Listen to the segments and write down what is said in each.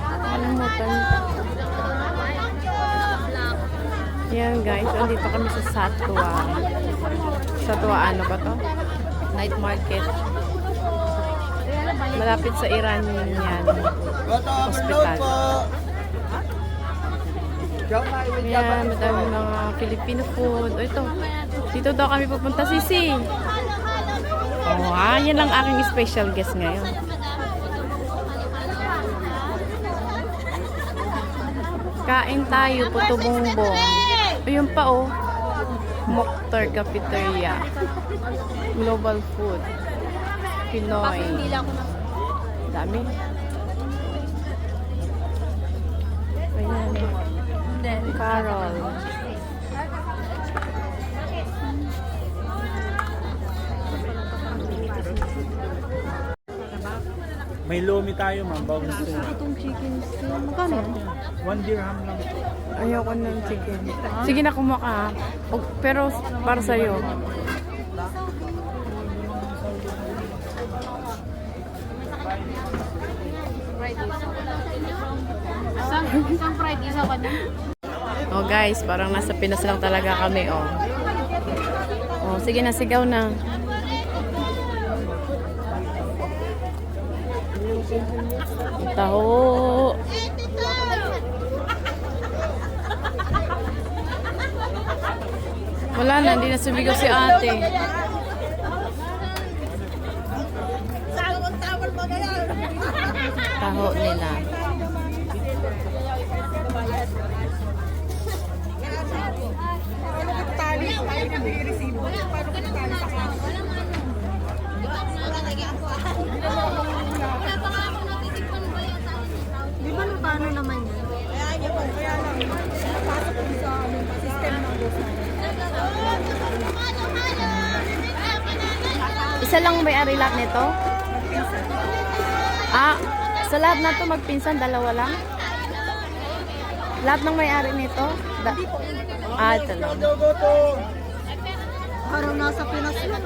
Nakalimutan. Yan guys, andito kami sa Satwa. Satwa ano ba to? Night market. Malapit sa Iran yan. Hospital. Yan, madami mga Filipino food. O ito, dito daw kami pupunta, Sisi. Oh, yan lang aking special guest ngayon. Kain tayo, puto bongbong. Ayun pa oh. Mokhtar Cafeteria. Global food. Pinoy. Dami. Ayan. Carol. May lomi tayo, ma'am. Bawang Gusto ko itong chicken stew. Magkano? 1 dirham lang. Ayoko ng chicken. Sige na, kumaka. Pero para sa'yo. Isang fried, isa ka na. Oh guys, parang nasa Pinas lang talaga kami, oh. Oh, sige na, sigaw na. Taho. Wala na, hindi na sumigaw si ate. Taho nila. Di ba paano naman yan? Isa lang may-ari lahat nito? Sa lahat na to magpinsan, dalawa lang? Lahat ng may-ari nito? Ito lang. Parang nasa Pinas lang.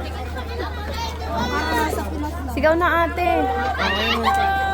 Parang nasa Pinas lang. Sigaw na ate. Okay.